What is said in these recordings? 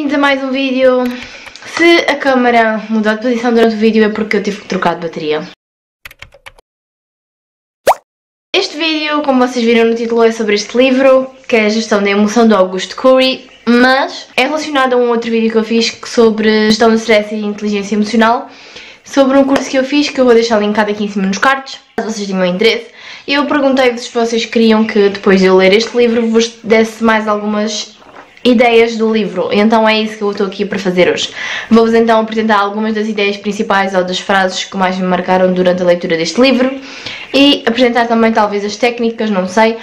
bem-vindos a mais um vídeo. Se a câmera mudou de posição durante o vídeo é porque eu tive que trocar de bateria. Este vídeo, como vocês viram no título, é sobre este livro, que é a Gestão da Emoção do Augusto Curry, mas é relacionado a um outro vídeo que eu fiz sobre gestão do stress e inteligência emocional, sobre um curso que eu fiz, que eu vou deixar linkado aqui em cima nos cards, caso vocês tenham interesse. E eu perguntei-vos se vocês queriam que depois de eu ler este livro vos desse mais algumas ideias do livro, então é isso que eu estou aqui para fazer hoje. Vou-vos então apresentar algumas das ideias principais ou das frases que mais me marcaram durante a leitura deste livro e apresentar também talvez as técnicas, não sei.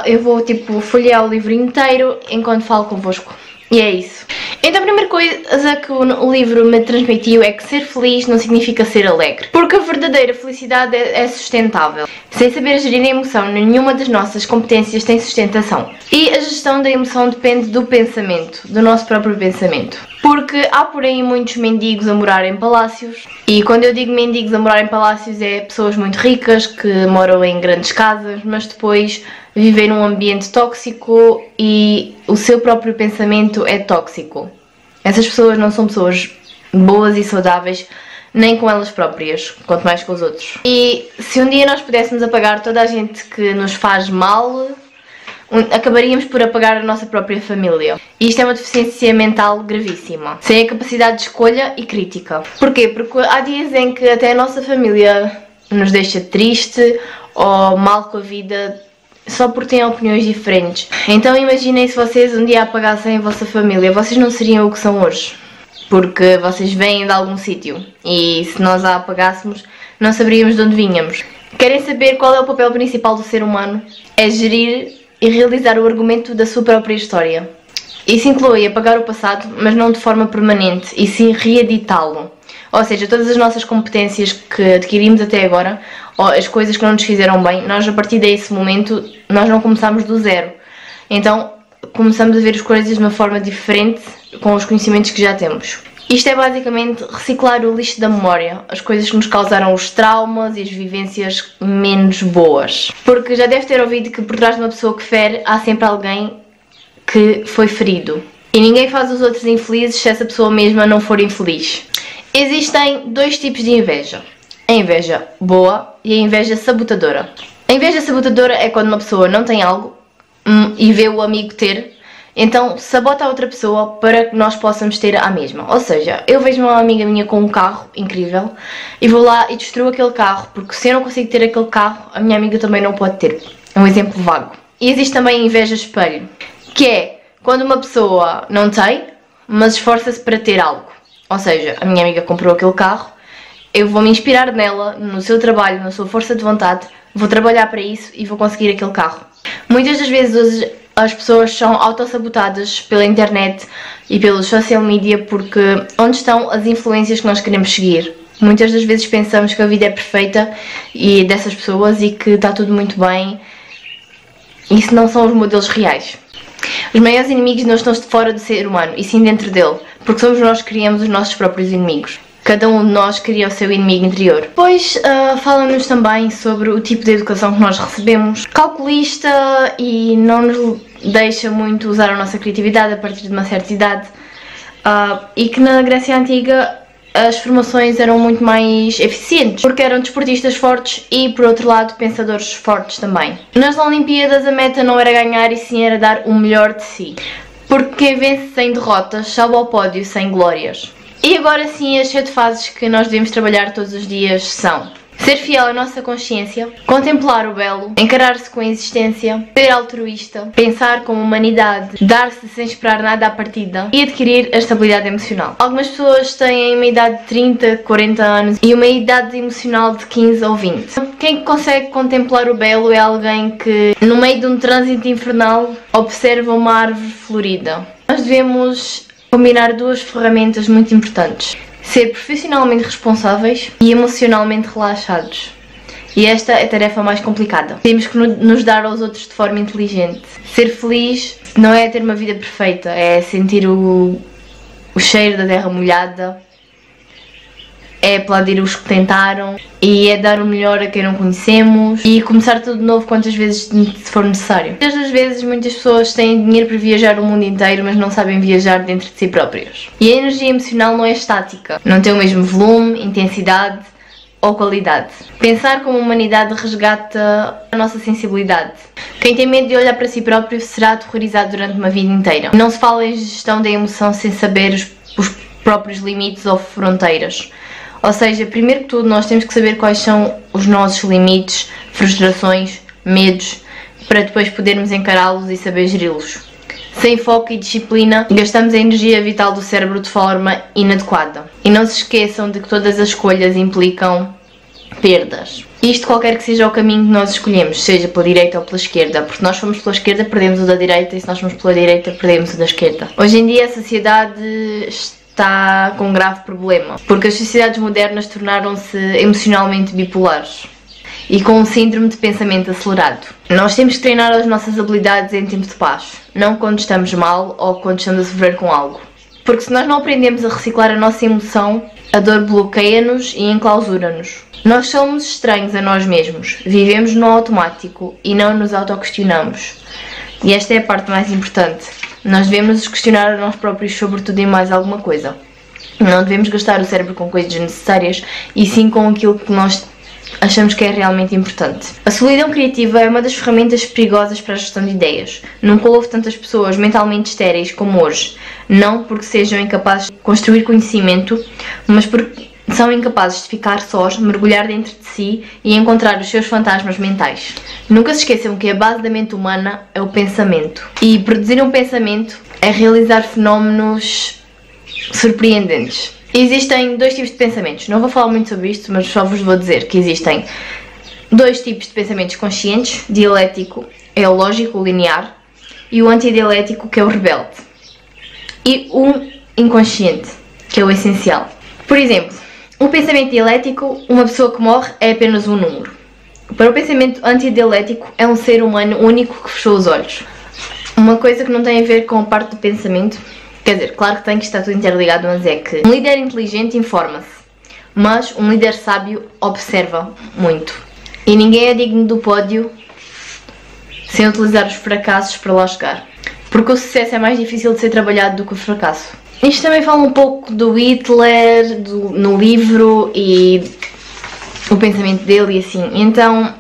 Eu vou tipo folhear o livro inteiro enquanto falo convosco. E é isso. Então a primeira coisa que o livro me transmitiu é que ser feliz não significa ser alegre. Porque a verdadeira felicidade é sustentável. Sem saber gerir a emoção, nenhuma das nossas competências tem sustentação. E a gestão da emoção depende do pensamento, do nosso próprio pensamento. Porque há por aí muitos mendigos a morar em palácios. E quando eu digo mendigos a morar em palácios é pessoas muito ricas que moram em grandes casas, mas depois vivem num ambiente tóxico e o seu próprio pensamento é tóxico. Essas pessoas não são pessoas boas e saudáveis, nem com elas próprias, quanto mais com os outros. E se um dia nós pudéssemos apagar toda a gente que nos faz mal, acabaríamos por apagar a nossa própria família. E isto é uma deficiência mental gravíssima, sem a capacidade de escolha e crítica. Porquê? Porque há dias em que até a nossa família nos deixa triste ou mal com a vida, só porque têm opiniões diferentes. Então imaginem se vocês um dia apagassem a vossa família, vocês não seriam o que são hoje. Porque vocês vêm de algum sítio e se nós a apagássemos, não saberíamos de onde vínhamos. Querem saber qual é o papel principal do ser humano? É gerir e realizar o argumento da sua própria história. Isso inclui apagar o passado, mas não de forma permanente, e sim reeditá-lo. Ou seja, todas as nossas competências que adquirimos até agora, ou as coisas que não nos fizeram bem, nós a partir desse momento, nós não começamos do zero. Então, começamos a ver as coisas de uma forma diferente com os conhecimentos que já temos. Isto é basicamente reciclar o lixo da memória, as coisas que nos causaram os traumas e as vivências menos boas. Porque já deve ter ouvido que por trás de uma pessoa que fere, há sempre alguém que foi ferido. E ninguém faz os outros infelizes se essa pessoa mesma não for infeliz. Existem dois tipos de inveja. A inveja boa e a inveja sabotadora. A inveja sabotadora é quando uma pessoa não tem algo e vê o amigo ter, então sabota a outra pessoa para que nós possamos ter a mesma. Ou seja, eu vejo uma amiga minha com um carro incrível e vou lá e destruo aquele carro, porque se eu não consigo ter aquele carro, a minha amiga também não pode ter. É um exemplo vago. E existe também a inveja espelho, que é quando uma pessoa não tem, mas esforça-se para ter algo. Ou seja, a minha amiga comprou aquele carro, eu vou me inspirar nela, no seu trabalho, na sua força de vontade, vou trabalhar para isso e vou conseguir aquele carro. Muitas das vezes as pessoas são autossabotadas pela internet e pelos social media porque onde estão as influências que nós queremos seguir? Muitas das vezes pensamos que a vida é perfeita e dessas pessoas e que está tudo muito bem. Isso não são os modelos reais. Os maiores inimigos não estão fora do ser humano, e sim dentro dele, porque somos nós que criamos os nossos próprios inimigos. Cada um de nós cria o seu inimigo interior. Depois fala-nos também sobre o tipo de educação que nós recebemos. Calculista e não nos deixa muito usar a nossa criatividade a partir de uma certa idade. E que na Grécia Antiga as formações eram muito mais eficientes, porque eram desportistas fortes e, por outro lado, pensadores fortes também. Nas Olimpíadas a meta não era ganhar e sim era dar o melhor de si. Porque quem vence sem derrotas sobe ao pódio sem glórias. E agora sim, as 7 fases que nós devemos trabalhar todos os dias são: ser fiel à nossa consciência, contemplar o belo, encarar-se com a existência, ser altruísta, pensar com humanidade, dar-se sem esperar nada à partida e adquirir a estabilidade emocional. Algumas pessoas têm uma idade de 30, 40 anos e uma idade emocional de 15 ou 20. Quem consegue contemplar o belo é alguém que, no meio de um trânsito infernal, observa uma árvore florida. Nós devemos combinar duas ferramentas muito importantes: ser profissionalmente responsáveis e emocionalmente relaxados. E esta é a tarefa mais complicada. Temos que nos dar aos outros de forma inteligente. Ser feliz não é ter uma vida perfeita, é sentir o cheiro da terra molhada é aplaudir os que tentaram e é dar o melhor a quem não conhecemos e começar tudo de novo quantas vezes for necessário. Muitas das vezes muitas pessoas têm dinheiro para viajar o mundo inteiro, mas não sabem viajar dentro de si próprios. E a energia emocional não é estática, não tem o mesmo volume, intensidade ou qualidade. Pensar como humanidade resgata a nossa sensibilidade. Quem tem medo de olhar para si próprio será aterrorizado durante uma vida inteira. Não se fala em gestão da emoção sem saber os próprios limites ou fronteiras. Ou seja, primeiro que tudo nós temos que saber quais são os nossos limites, frustrações, medos, para depois podermos encará-los e saber geri-los. Sem foco e disciplina, gastamos a energia vital do cérebro de forma inadequada. E não se esqueçam de que todas as escolhas implicam perdas. Isto qualquer que seja o caminho que nós escolhemos, seja pela direita ou pela esquerda, porque se nós formos pela esquerda perdemos o da direita e se nós formos pela direita perdemos o da esquerda. Hoje em dia a sociedade está com um grave problema, porque as sociedades modernas tornaram-se emocionalmente bipolares e com um síndrome de pensamento acelerado. Nós temos que treinar as nossas habilidades em tempo de paz, não quando estamos mal ou quando estamos a sofrer com algo. Porque se nós não aprendemos a reciclar a nossa emoção, a dor bloqueia-nos e enclausura-nos. Nós somos estranhos a nós mesmos, vivemos no automático e não nos autoquestionamos. E esta é a parte mais importante. Nós devemos questionar a nós próprios sobre tudo e mais alguma coisa. Não devemos gastar o cérebro com coisas desnecessárias e sim com aquilo que nós achamos que é realmente importante. A solidão criativa é uma das ferramentas perigosas para a gestão de ideias. Nunca houve tantas pessoas mentalmente estéreis como hoje. Não porque sejam incapazes de construir conhecimento, mas porque são incapazes de ficar sós, mergulhar dentro de si e encontrar os seus fantasmas mentais. Nunca se esqueçam que a base da mente humana é o pensamento. E produzir um pensamento é realizar fenómenos surpreendentes. Existem dois tipos de pensamentos. Não vou falar muito sobre isto, mas só vos vou dizer que existem dois tipos de pensamentos conscientes. Dialético é o lógico, o linear, e o antidialético, que é o rebelde. E o inconsciente, que é o essencial. Por exemplo, um pensamento dialético, uma pessoa que morre é apenas um número. Para o pensamento antidialético, é um ser humano único que fechou os olhos. Uma coisa que não tem a ver com a parte do pensamento, quer dizer, claro que tem que estar tudo interligado, mas é que um líder inteligente informa-se, mas um líder sábio observa muito. E ninguém é digno do pódio sem utilizar os fracassos para lá chegar. Porque o sucesso é mais difícil de ser trabalhado do que o fracasso. Isto também fala um pouco do Hitler, no livro e o pensamento dele e assim. Então,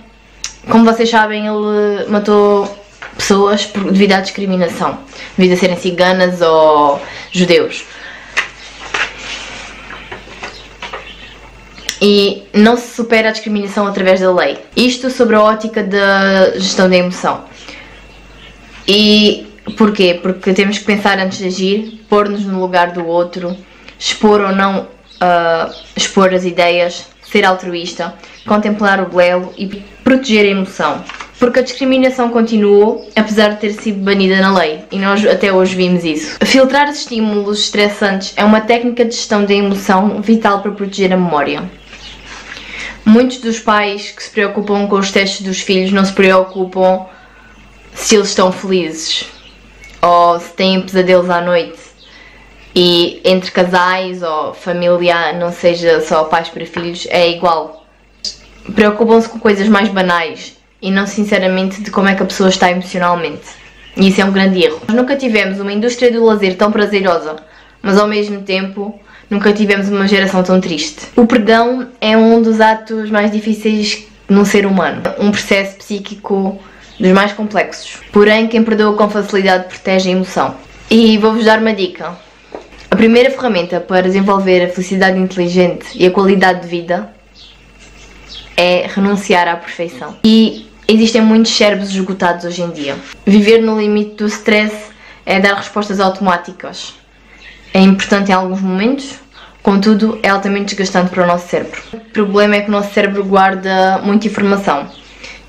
como vocês sabem, ele matou pessoas devido à discriminação, devido a serem ciganas ou judeus. E não se supera a discriminação através da lei. Isto sobre a ótica da gestão da emoção. E porquê? Porque temos que pensar antes de agir, pôr-nos no lugar do outro, expor ou não expor as ideias, ser altruísta, contemplar o belo e proteger a emoção. Porque a discriminação continuou, apesar de ter sido banida na lei, e nós até hoje vimos isso. Filtrar os estímulos estressantes é uma técnica de gestão da emoção vital para proteger a memória. Muitos dos pais que se preocupam com os testes dos filhos não se preocupam se eles estão felizes ou se têm pesadelos à noite. E entre casais ou família, não seja só pais para filhos, é igual. Preocupam-se com coisas mais banais e não sinceramente de como é que a pessoa está emocionalmente. E isso é um grande erro. Nós nunca tivemos uma indústria do lazer tão prazerosa, mas ao mesmo tempo nunca tivemos uma geração tão triste. O perdão é um dos atos mais difíceis num ser humano. Um processo psíquico dos mais complexos. Porém, quem perdoa com facilidade protege a emoção. E vou-vos dar uma dica. A primeira ferramenta para desenvolver a felicidade inteligente e a qualidade de vida é renunciar à perfeição. E existem muitos cérebros esgotados hoje em dia. Viver no limite do stress é dar respostas automáticas. É importante em alguns momentos, contudo é altamente desgastante para o nosso cérebro. O problema é que o nosso cérebro guarda muita informação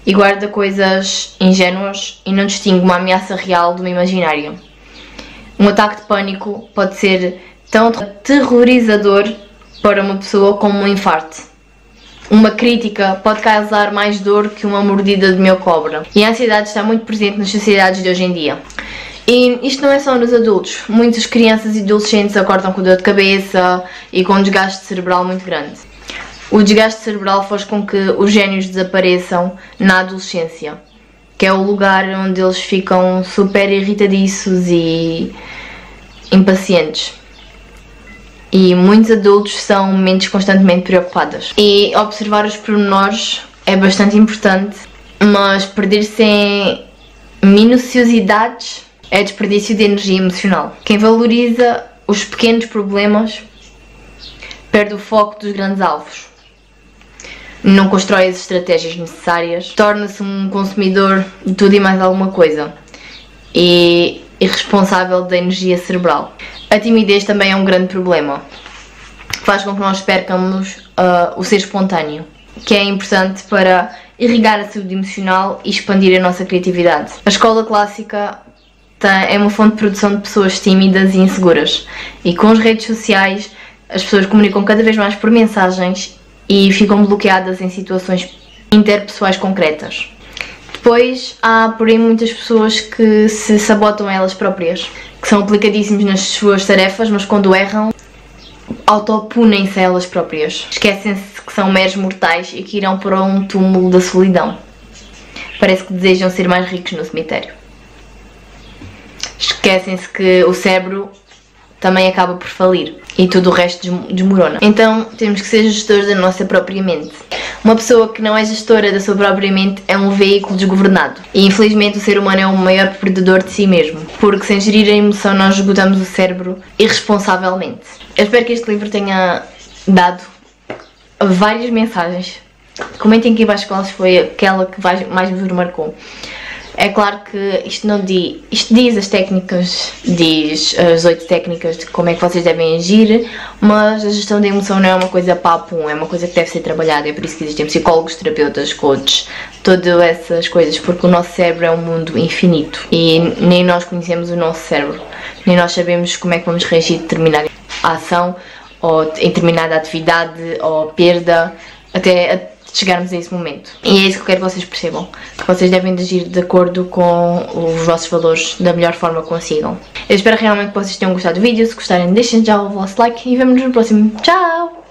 e guarda coisas ingênuas e não distingue uma ameaça real de uma imaginária. Um ataque de pânico pode ser tão aterrorizador para uma pessoa como um infarto. Uma crítica pode causar mais dor que uma mordida de minha cobra. E a ansiedade está muito presente nas sociedades de hoje em dia. E isto não é só nos adultos, muitas crianças e adolescentes acordam com dor de cabeça e com um desgaste cerebral muito grande. O desgaste cerebral faz com que os génios desapareçam na adolescência, que é o lugar onde eles ficam super irritadiços e impacientes. E muitos adultos são mentes constantemente preocupadas. E observar os pormenores é bastante importante, mas perder-se em minuciosidades é desperdício de energia emocional. Quem valoriza os pequenos problemas perde o foco dos grandes alvos. Não constrói as estratégias necessárias, torna-se um consumidor de tudo e mais alguma coisa e irresponsável da energia cerebral. A timidez também é um grande problema, que faz com que nós percamos o ser espontâneo, que é importante para irrigar a saúde emocional e expandir a nossa criatividade. A escola clássica é uma fonte de produção de pessoas tímidas e inseguras, e com as redes sociais as pessoas comunicam cada vez mais por mensagens e ficam bloqueadas em situações interpessoais concretas. Depois há por aí muitas pessoas que se sabotam elas próprias, que são aplicadíssimos nas suas tarefas, mas quando erram autopunem-se a elas próprias. Esquecem-se que são meros mortais e que irão para um túmulo da solidão. Parece que desejam ser mais ricos no cemitério. Esquecem-se que o cérebro também acaba por falir e tudo o resto desmorona. Então temos que ser gestores da nossa própria mente. Uma pessoa que não é gestora da sua própria mente é um veículo desgovernado. E infelizmente o ser humano é o maior predador de si mesmo, porque sem gerir a emoção nós esgotamos o cérebro irresponsavelmente. Eu espero que este livro tenha dado várias mensagens. Comentem aqui abaixo qual foi aquela que mais vos marcou. É claro que isto diz as técnicas, diz as 8 técnicas de como é que vocês devem agir, mas a gestão da emoção não é uma coisa papum, é uma coisa que deve ser trabalhada, é por isso que existem psicólogos, terapeutas, coaches, todas essas coisas, porque o nosso cérebro é um mundo infinito e nem nós conhecemos o nosso cérebro, nem nós sabemos como é que vamos reagir a determinada ação, ou em determinada atividade, ou perda, até chegarmos a esse momento. E é isso que eu quero que vocês percebam, que vocês devem agir de acordo com os vossos valores da melhor forma que consigam. Eu espero realmente que vocês tenham gostado do vídeo. Se gostarem, deixem já o vosso like e vemo-nos no próximo. Tchau!